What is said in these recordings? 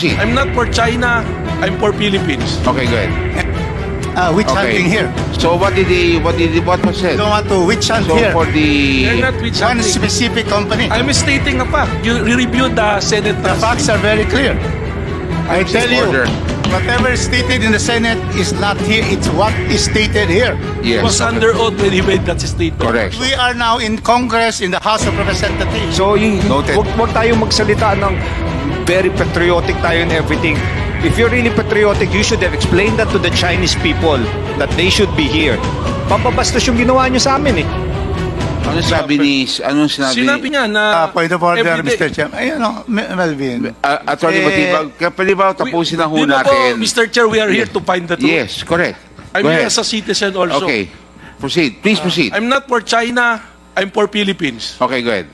I'm not for China, I'm for Philippines. Okay, go ahead. Witch hunting here. So what was said? Don't want to witch hunt So here. for They're the not with One something. specific company. I'm stating a fact. You reviewed the Senate The facts are very clear. I tell you, order. whatever is stated in the Senate is not here. It's what is stated here. He was yes, under oath when he made that statement. correct. We are now in Congress, in the House of Representatives. So, Noted. wag tayong magsalita ng very patriotic tayo and everything. If you're really patriotic, you should have explained that to the Chinese people that they should be here. Pampabastos yung ginawa nyo sa amin eh. Anong sinabi? Sinabi niya na Point of order, every day- Mr. Chairman. Ayun, no, Melvin. Attorney Matibag, pwede ba tapusin na ho Di ba po, natin? Mr. Chair, we are here to find the truth. Yes, correct. I'm Go here ahead. as a citizen also. Okay, proceed. Please proceed. I'm not for China, I'm for Philippines. Okay, go ahead.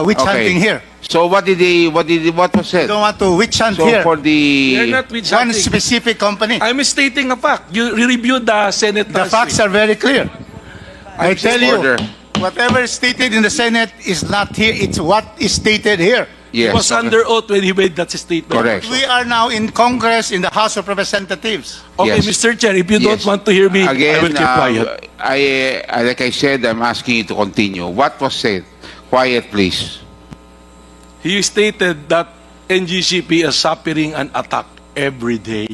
Witch hunting here. So what was said? Don't want to witch hunt So here. for They're the not with One something. specific company. I'm stating a fact. You reviewed the Senate The last facts week. are very clear. I tell you, order. whatever is stated in the Senate is not here. It's what is stated here. He yes, was under oath when he made that statement. correct. We are now in Congress, in the House of Representatives. Okay, Yes. Mr. Chair, if you don't Yes. want to hear me, I Again, will keep quiet. like I said, I'm asking you to continue. What was said? Quiet, please. He stated that Ngcp is suffering an attack every day.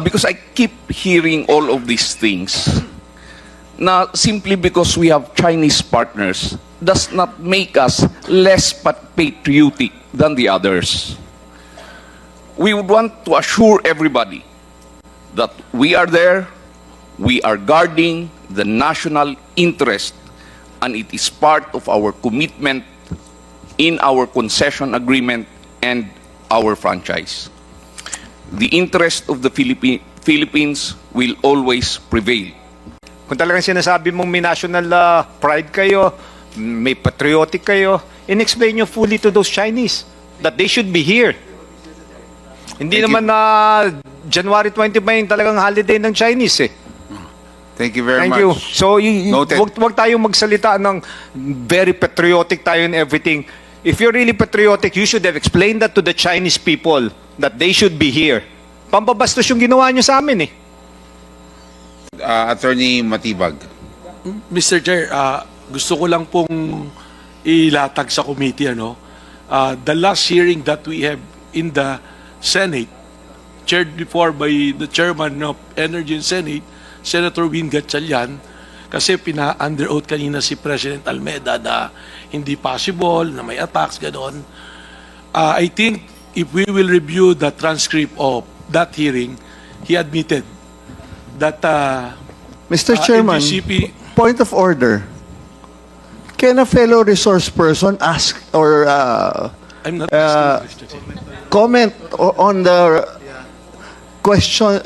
Because I keep hearing all of these things. Now, simply because we have Chinese partners does not make us less patriotic than the others. We would want to assure everybody that we are there, we are guarding the national interest, and it is part of our commitment in our concession agreement and our franchise. The interest of the Philippines will always prevail. Kung talagang sinasabi mong may national pride kayo, may patriotic kayo, in-explain nyo fully to those Chinese that they should be here. Hindi Thank naman na January 20 pa yung talagang holiday ng Chinese eh. Thank you very Thank much. you. So, Noted. wag tayong magsalita ng very patriotic tayo and everything. If you're really patriotic, you should have explained that to the Chinese people that they should be here. Pampabastos yung ginawa nyo sa amin eh. Attorney Matibag. Mr. Chair, gusto ko lang pong ilatag sa committee, the last hearing that we have in the Senate, chaired before by the chairman of Energy and Senate, Senator Win Gatchalian, kasi pina-under oath kanina si President Almeda na hindi possible, na may attacks, gano'n. I think if we will review the transcript of that hearing, he admitted that Mr. Chairman, NGCP point of order. Can a fellow resource person ask or I'm not comment on the question?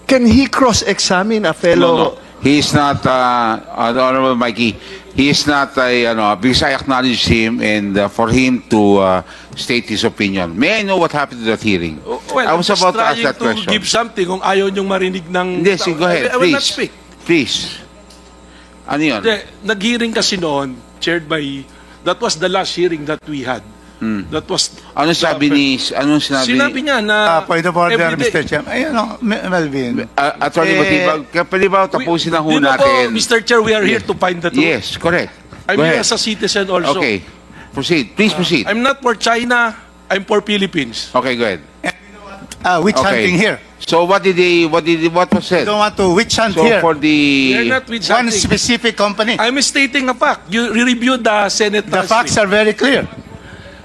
Can he cross-examine a fellow? No. He is not, Honorable Mikey, he is not, because I acknowledge him and for him to state his opinion. May I know what happened to that hearing? Well, I was I'm just about to ask trying that question. give something kung ayaw niyong marinig ng... Hindi, sige, go ahead, I will not please. speak. Please. Ano yun? Hindi, nag-hearing kasi noon, chaired by... That was the last hearing that we had. That was... Anong sinabi? Sinabi niya na... Point of order, every day- Mr. Chairman. Ayun, no, Melvin. Attorney Matibag, pwede ba tapusin na ho Di ba po, natin? Mr. Chair, we are here to find the truth. Yes, correct. I'm Go here ahead. as a citizen also. Okay, proceed. Please proceed. I'm not for China, I'm for Philippines. Okay, go ahead. Witch Okay. hunting here. So what was said? Don't want to witch hunt So here. for They're the not with One something. specific company. I'm stating a fact. You reviewed the Senate The last facts week. are very clear.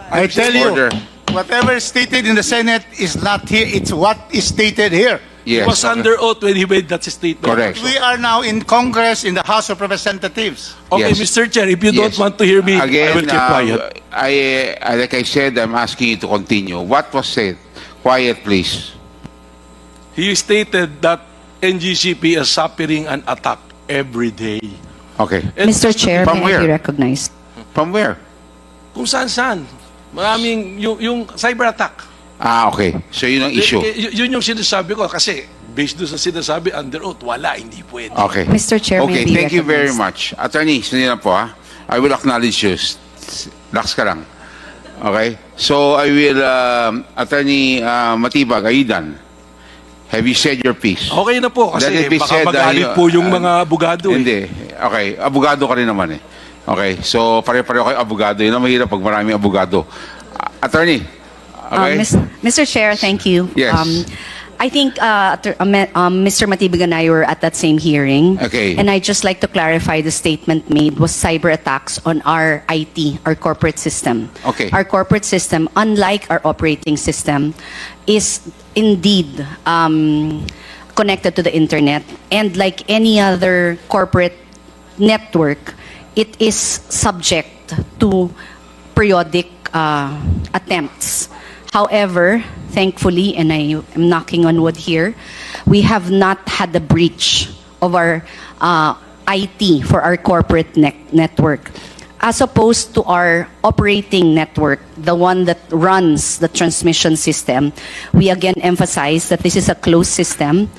I tell you, order. whatever is stated in the Senate is not here. It's what is stated here. He Yes, was under oath when he made that statement. correct. We are now in Congress, in the House of Representatives. Okay, Yes. Mr. Chair, if you don't Yes. want to hear me, Again, I will keep quiet. like I said, I'm asking you to continue. What was said? Quiet, please. He stated that Ngcp is suffering an attack every day. Okay. And Mr. Chair, From may I be where? recognized? From where? Kung saan-saan. Maraming yung cyber attack. Okay. So yun ang issue. Yun yung sinasabi ko kasi based doon sa sinasabi under oath, wala, hindi pwede. Okay. Mr. Chair, Okay, may I be thank you very recognized? much. Attorney, sino lang po ha? I will acknowledge you. Relax ka lang. Okay? So I will, Attorney Matibag, are you done? Have you said your piece? Okay na po, kasi Let it be baka said, magalit po yung mga abogado. Hindi. Okay. Abogado ka rin naman eh. Okay. So, pare-pareho kayo abogado. Yun ang mahirap pag maraming abogado. Attorney. Okay. Mr. Chair, thank you. Yes. I think Mr. Matibag and I were at that same hearing. Okay. And I'd just like to clarify the statement made was cyber attacks on our IT, our corporate system. Okay. Our corporate system, unlike our operating system, is indeed connected to the internet. And like any other corporate network, it is subject to periodic attempts. However, thankfully, and I am knocking on wood here, we have not had a breach of our IT for our corporate network. As opposed to our operating network, the one that runs the transmission system, we again emphasize that this is a closed system,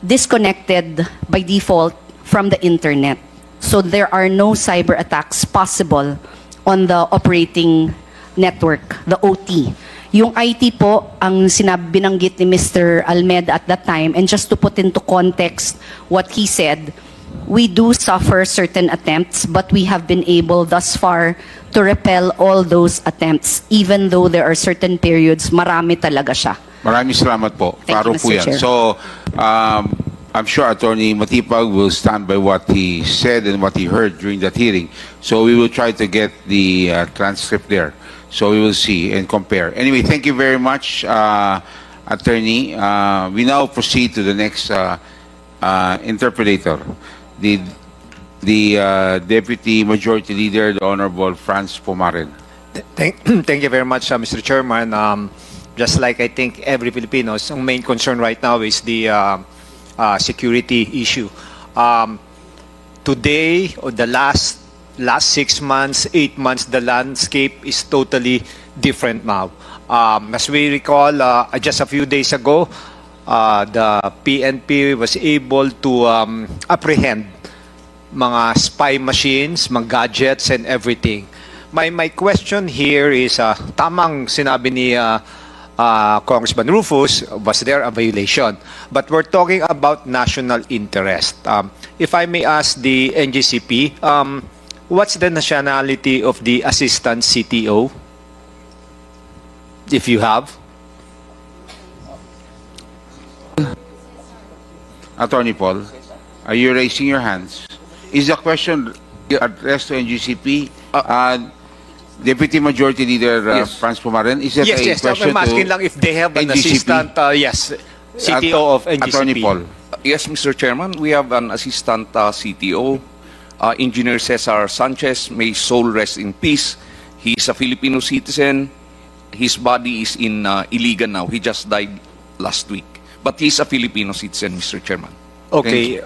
disconnected by default from the internet. So there are no cyber attacks possible on the operating network, the OT. Yung IT po, ang binanggit ni Mr. Almeida at that time, and just to put into context what he said, we do suffer certain attempts, but we have been able thus far to repel all those attempts, even though there are certain periods, marami talaga siya. Maraming salamat po. Thank Paro you, po Mr. yan. Chair. So, I'm sure Attorney Matipag will stand by what he said and what he heard during that hearing. So we will try to get the transcript there. So we will see and compare. Anyway, thank you very much, Attorney. We now proceed to the next interpolator, the Deputy Majority Leader, the Honorable Franz Pumaren. Thank you very much, Mr. Chairman. Just like I think every Filipinos, ang main concern right now is the security issue. Today, or the last 6 months, 8 months, the landscape is totally different now. As we recall, just a few days ago, the PNP was able to apprehend mga spy machines, mga gadgets, and everything. My question here is, tamang sinabi ni Congressman Rufus, was there a violation? But we're talking about national interest. If I may ask the NGCP, what's the nationality of the assistant CTO? If you have. Attorney Paul, are you raising your hands? Is the question addressed to NGCP? Deputy Majority Leader Yes. Franz Pumaren, is that a Yes. question I'm asking to lang if they have an NGCP? assistant, yes, CTO of NGCP. Attorney Paul. Yes, Mr. Chairman, we have an assistant CTO, Engineer Cesar Sanchez. May his soul rest in peace. He is a Filipino citizen. His body is in Iligan now. He just died last week. But he's a Filipino citizen, Mr. Chairman. Okay.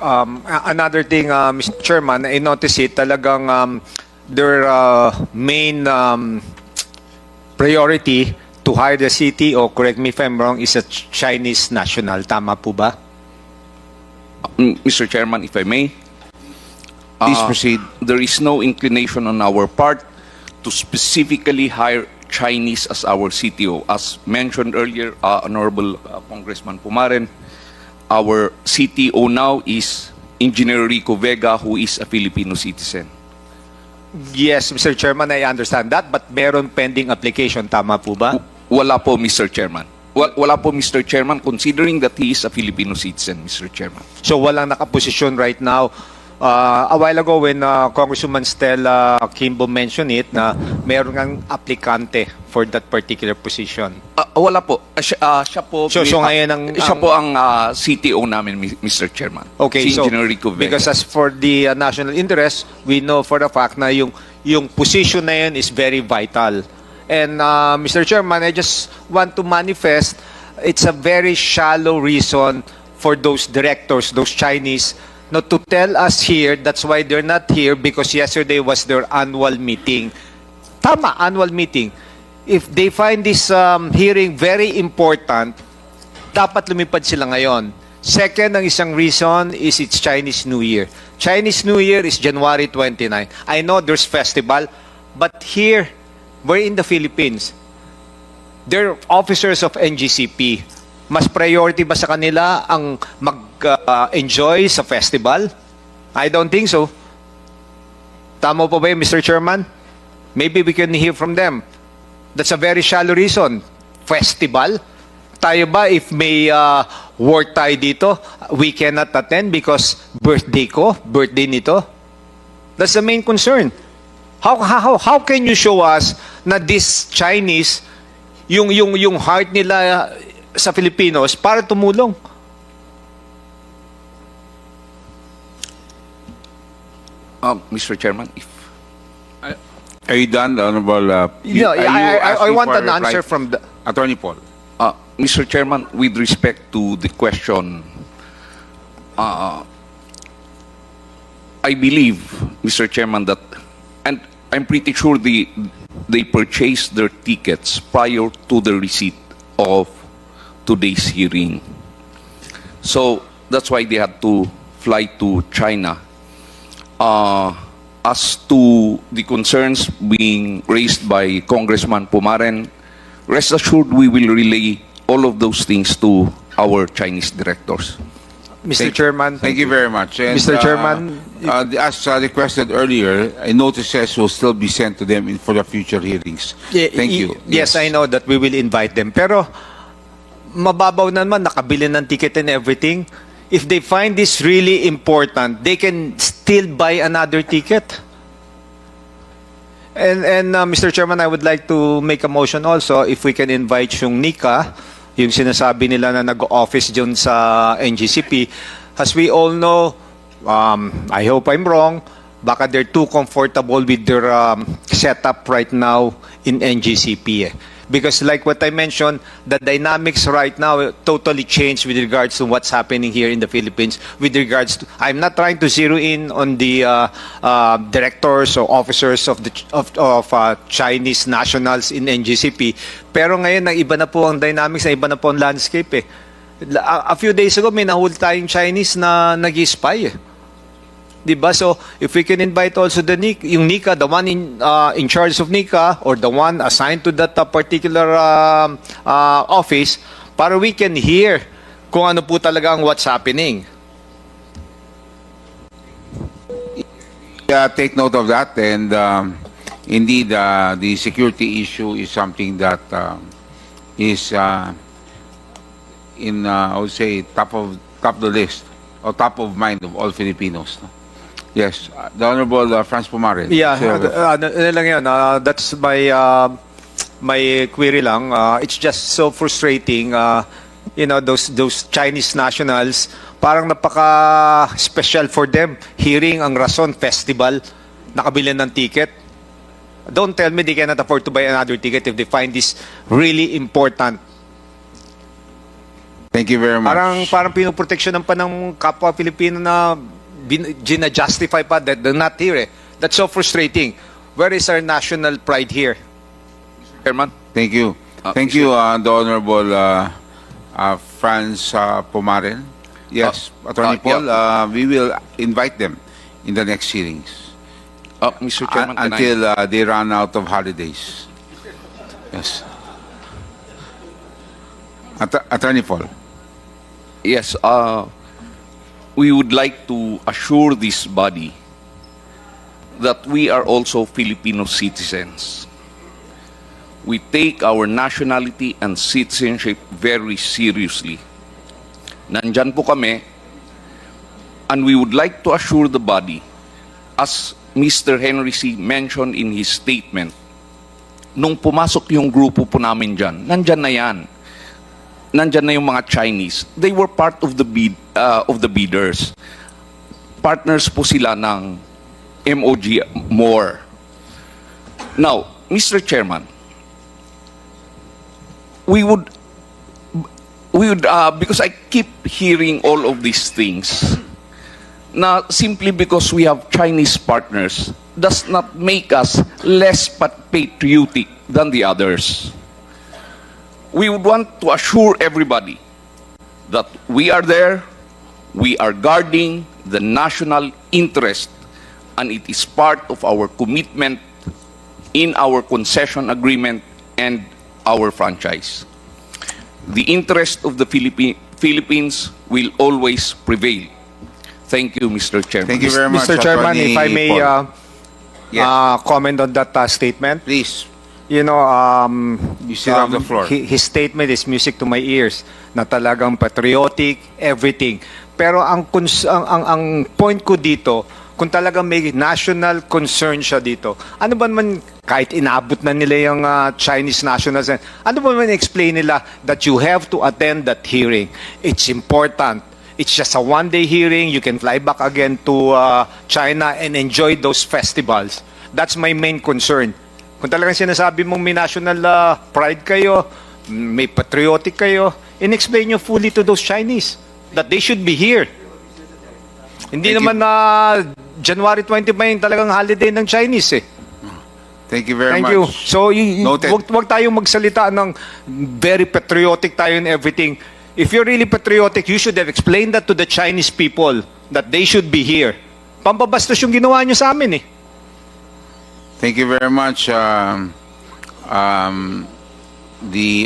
Another thing, Mr. Chairman, I noticed it talagang their main priority to hire the CTO, correct me if I'm wrong, is a Chinese national. Tama po ba? Mr. Chairman, if I may. Please proceed. There is no inclination on our part to specifically hire Chinese as our CTO. As mentioned earlier, Honorable Congressman Pumaren, our CTO now is Engineer Rico Vega, who is a Filipino citizen. Yes, Mr. Chairman, I understand that, but meron pending application. Tama po ba? Wala po, Mr. Chairman. Wala po, Mr. Chairman, considering that he is a Filipino citizen, Mr. Chairman. So walang nakaposisyon right now. A while ago when Congresswoman Stella Kimbo mentioned it, na meron ng aplikante for that particular position. Wala po. Siya po. So ngayon siya po ang CTO namin, Mr. Chairman. Okay, si so Engineer Rico Vega. because as for the national interest, we know for the fact na yung position na yun is very vital. And Mr. Chairman, I just want to manifest, it's a very shallow reason for those directors, those Chinese, not to tell us here. That's why they're not here, because yesterday was their annual meeting. Tama, annual meeting. If they find this hearing very important, dapat lumipad sila ngayon. Second, ang isang reason is it's Chinese New Year. Chinese New Year is January 29. I know there's festival, but here, we're in the Philippines. They're officers of Ngcp. Mas priority ba sa kanila ang mag-enjoy sa festival? I don't think so. Tama po ba yun, Mr. Chairman? Maybe we can hear from them. That's a very shallow reason. Festival? Tayo ba, if may work tayo dito, we cannot attend because birthday ko, birthday nito? That's the main concern. How can you show us na this Chinese, yung heart nila sa Filipinos para tumulong? Mr. Chairman, if Are you done, Honorable? No, are you I asking want for a an answer reply? from the... Attorney Paul. Mr. Chairman, with respect to the question, I believe, Mr. Chairman, that, and I'm pretty sure they purchased their tickets prior to the receipt of today's hearing. So that's why they had to fly to China. As to the concerns being raised by Congressman Pumaren, rest assured we will relay all of those things to our Chinese directors. Mr. Chairman. Thank you very much. And, Mr. Chairman, as requested earlier, a notices will still be sent to them for the future hearings. Thank you. Yes, I know that we will invite them. Pero mababaw naman, nakabili ng ticket and everything. If they find this really important, they can still buy another ticket. And Mr. Chairman, I would like to make a motion also if we can invite yung Nika, yung sinasabi nila na nag-office dyan sa Ngcp. As we all know, I hope I'm wrong, baka they're too comfortable with their setup right now in Ngcp. Because like what I mentioned, the dynamics right now totally changed with regards to what's happening here in the Philippines. With regards to, I'm not trying to zero in on the directors or officers of Chinese nationals in Ngcp. Pero ngayon, iba na po ang dynamics, iba na po ang landscape. A few days ago, may nahuli tayong Chinese na nag-spy. Diba? So, if we can invite also yung Nika, the one in charge of Nika, or the one assigned to that particular office, para we can hear kung ano po talaga ang what's happening. Take note of that, and indeed, the security issue is something that is in, I would say, top of the list or top of mind of all Filipinos. No? Yes, the Honorable Franz Pumaren. Yeah, Sir. lang yun. That's my query lang. It's just so frustrating. You know, those Chinese nationals, parang napaka-special for them. Hearing ang Rason Festival, nakabili ng ticket. Don't tell me they cannot afford to buy another ticket if they find this really important. Thank you very much. Parang pinoproteksyonan pa ng kapwa Pilipino na gina-justify pa that they're not here. That's so frustrating. Where is our national pride here? Chairman? Thank you. Thank you, the Honorable Franz Pumaren. Yes, Attorney Paul, we will invite them in the next hearings. Mr. Chairman, can I- until they run out of holidays. Yes. Attorney Paul. Yes, we would like to assure this body that we are also Filipino citizens. We take our nationality and citizenship very seriously. Nandyan po kami, and we would like to assure the body, as Mr. Henry C. mentioned in his statement, nung pumasok yung grupo po namin dyan, nandyan na yan. Nandyan na yung mga Chinese. They were part of the bidders. Partners po sila ng MOG more. Now, Mr. Chairman, we would because I keep hearing all of these things, na simply because we have Chinese partners does not make us less patriotic than the others. We would want to assure everybody that we are there, we are guarding the national interest, and it is part of our commitment in our concession agreement and our franchise. The interest of the Philippines will always prevail. Thank you, Mr. Chairman. Thank you very much, Mr. Chairman, Attorney if I may Paul. Yes. comment on that statement. Please, You know, you still have the floor. His statement is music to my ears, na talagang patriotic, everything. Pero ang point ko dito, kung talagang may national concern siya dito, ano ba naman, kahit inabot na nila yung Chinese nationals, ano ba naman explain nila that you have to attend that hearing? It's important. It's just a one-day hearing. You can fly back again to China and enjoy those festivals. That's my main concern. Kung talagang sinasabi mong may national pride kayo, may patriotic kayo, in-explain nyo fully to those Chinese that they should be here. Hindi Thank naman na January 20 pa yung talagang holiday ng Chinese eh. Thank you very Thank much. you. So, Noted. wag tayong magsalita ng very patriotic tayo and everything. If you're really patriotic, you should have explained that to the Chinese people that they should be here. Pambabastos yung ginawa nyo sa amin eh. Thank you very much, the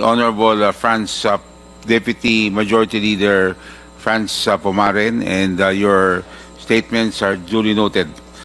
Honorable Franz, Deputy Majority Leader Franz Pomaren, and your statements are duly noted.